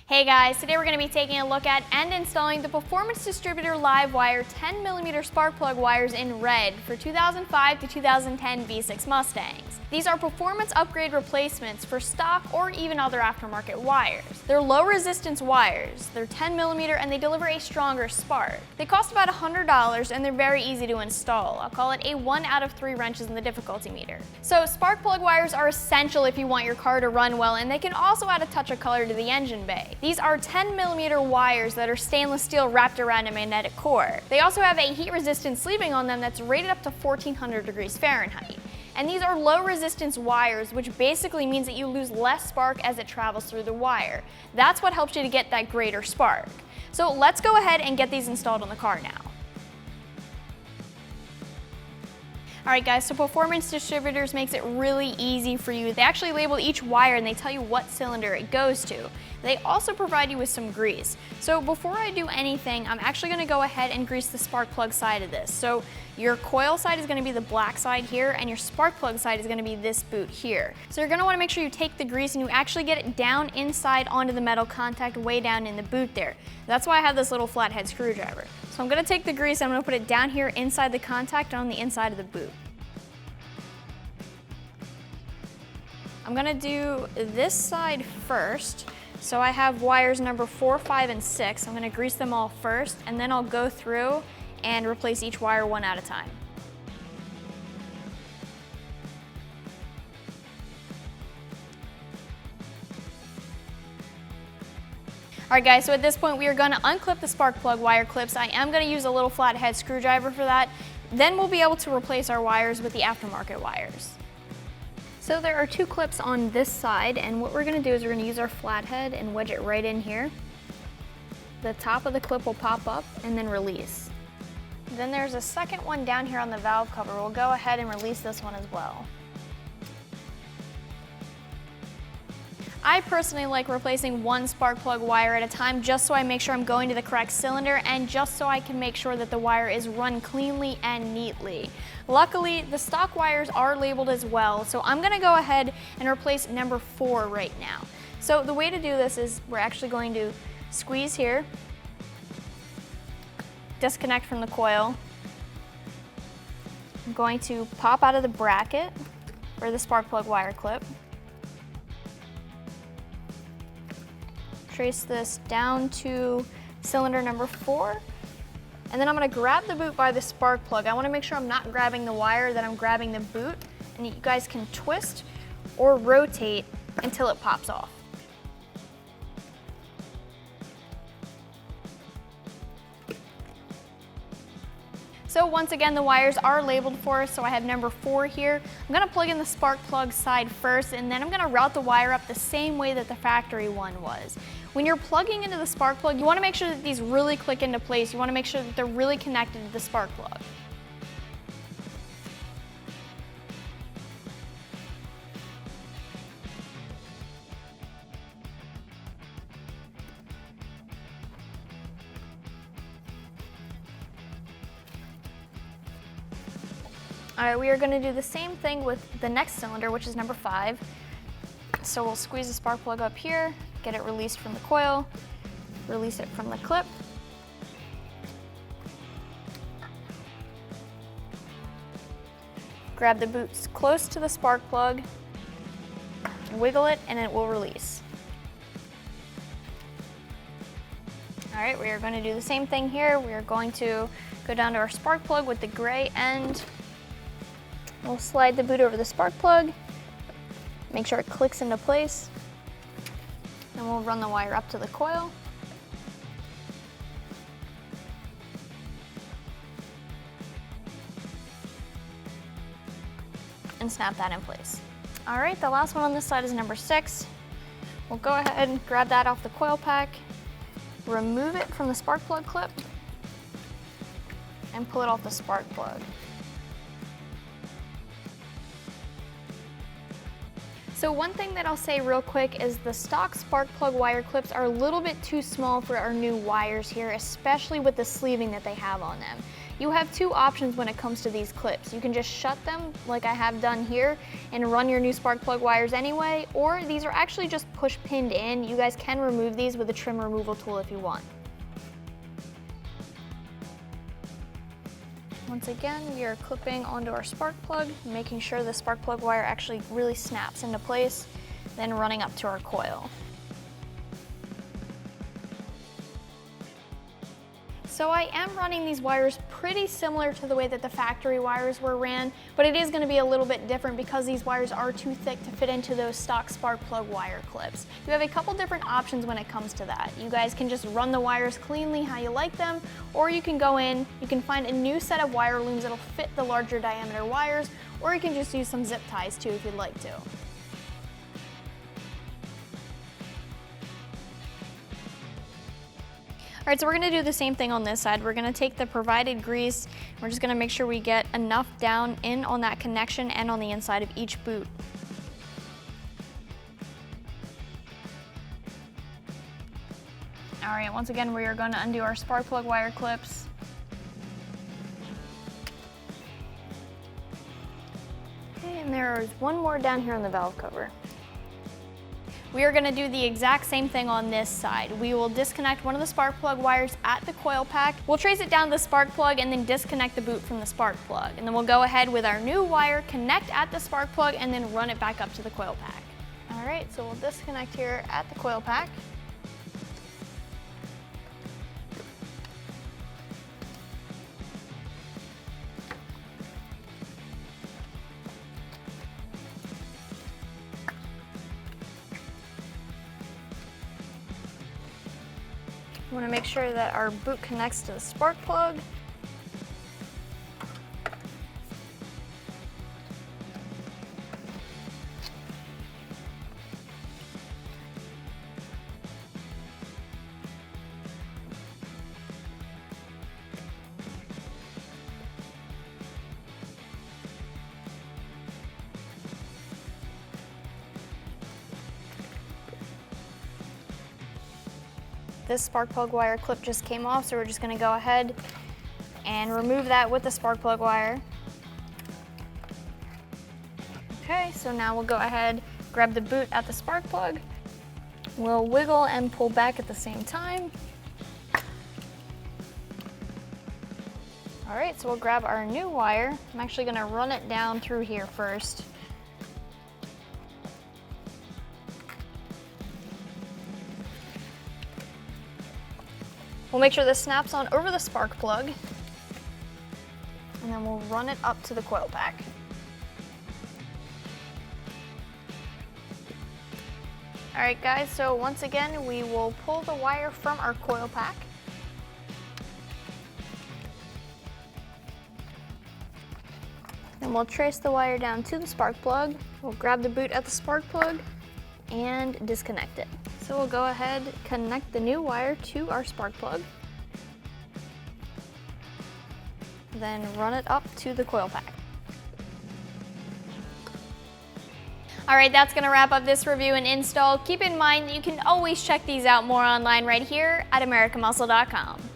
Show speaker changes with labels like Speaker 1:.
Speaker 1: Hey guys, today we're going to be taking a look at and installing the Performance Distributor Livewire 10mm spark plug wires in red for 2005 to 2010 V6 Mustangs. These are performance upgrade replacements for stock or even other aftermarket wires. They're low resistance wires, they're 10mm, and they deliver a stronger spark. They cost about $100 and they're very easy to install. I'll call it a 1 out of 3 wrenches in the difficulty meter. So spark plug wires are essential if you want your car to run well, and they can also add a touch of color to the engine bay. These are 10mm wires that are stainless steel wrapped around a magnetic core. They also have a heat resistant sleeving on them that's rated up to 1400 degrees Fahrenheit. And these are low resistance wires, which basically means that you lose less spark as it travels through the wire. That's what helps you to get that greater spark. So let's go ahead and get these installed on the car now. Alright guys, so Performance Distributors makes it really easy for you. They actually label each wire and they tell you what cylinder it goes to. They also provide you with some grease. So before I do anything, I'm actually going to go ahead and grease the spark plug side of this. So your coil side is going to be the black side here, and your spark plug side is going to be this boot here. So you're going to want to make sure you take the grease and you actually get it down inside onto the metal contact way down in the boot there. That's why I have this little flathead screwdriver. So I'm going to take the grease and I'm going to put it down here inside the contact on the inside of the boot. I'm going to do this side first. So I have wires number 4, 5, and 6. I'm going to grease them all first, and then I'll go through and replace each wire one at a time. Alright guys, so at this point we are going to unclip the spark plug wire clips. I am going to use a little flathead screwdriver for that. Then we'll be able to replace our wires with the aftermarket wires. So there are 2 clips on this side, and what we're going to do is we're going to use our flathead and wedge it right in here. The top of the clip will pop up and then release. Then there's a second one down here on the valve cover. We'll go ahead and release this one as well. I personally like replacing one spark plug wire at a time, just so I make sure I'm going to the correct cylinder and just so I can make sure that the wire is run cleanly and neatly. Luckily, the stock wires are labeled as well, so I'm going to go ahead and replace number 4 right now. So the way to do this is we're actually going to squeeze here, disconnect from the coil. I'm going to pop out of the bracket or the spark plug wire clip. Trace this down to cylinder number 4, and then I'm going to grab the boot by the spark plug. I want to make sure I'm not grabbing the wire, that I'm grabbing the boot, and you guys can twist or rotate until it pops off. So once again, the wires are labeled for us, so I have number 4 here. I'm going to plug in the spark plug side first, and then I'm going to route the wire up the same way that the factory one was. When you're plugging into the spark plug, you want to make sure that these really click into place. You want to make sure that they're really connected to the spark plug. Alright, we are going to do the same thing with the next cylinder, which is number 5. So we'll squeeze the spark plug up here, get it released from the coil, release it from the clip. Grab the boots close to the spark plug, wiggle it, and it will release. Alright, we are going to do the same thing here. We are going to go down to our spark plug with the gray end. We'll slide the boot over the spark plug, make sure it clicks into place, and we'll run the wire up to the coil. And snap that in place. All right, the last one on this side is number 6. We'll go ahead and grab that off the coil pack, remove it from the spark plug clip, and pull it off the spark plug. So one thing that I'll say real quick is the stock spark plug wire clips are a little bit too small for our new wires here, especially with the sleeving that they have on them. You have two options when it comes to these clips. You can just shut them like I have done here and run your new spark plug wires anyway, or these are actually just push pinned in. You guys can remove these with a trim removal tool if you want. Once again, we are clipping onto our spark plug, making sure the spark plug wire actually really snaps into place, then running up to our coil. So I am running these wires pretty similar to the way that the factory wires were ran, but it is going to be a little bit different because these wires are too thick to fit into those stock spark plug wire clips. You have a couple different options when it comes to that. You guys can just run the wires cleanly how you like them, or you can go in, you can find a new set of wire looms that'll fit the larger diameter wires, or you can just use some zip ties too if you'd like to. All right, so we're gonna do the same thing on this side. We're gonna take the provided grease, we're just gonna make sure we get enough down in on that connection and on the inside of each boot. All right, once again, we are gonna undo our spark plug wire clips. Okay, and there is one more down here on the valve cover. We are going to do the exact same thing on this side. We will disconnect one of the spark plug wires at the coil pack. We'll trace it down to the spark plug and then disconnect the boot from the spark plug. And then we'll go ahead with our new wire, connect at the spark plug, and then run it back up to the coil pack. All right, so we'll disconnect here at the coil pack. We want to make sure that our boot connects to the spark plug. This spark plug wire clip just came off, so we're just going to go ahead and remove that with the spark plug wire. Okay, so now we'll go ahead, grab the boot at the spark plug. We'll wiggle and pull back at the same time. All right, so we'll grab our new wire. I'm actually going to run it down through here first. We'll make sure this snaps on over the spark plug, and then we'll run it up to the coil pack. All right, guys, so once again, we will pull the wire from our coil pack. Then we'll trace the wire down to the spark plug. We'll grab the boot at the spark plug and disconnect it. So we'll go ahead, connect the new wire to our spark plug, then run it up to the coil pack. All right, that's gonna wrap up this review and install. Keep in mind that you can always check these out more online right here at AmericanMuscle.com.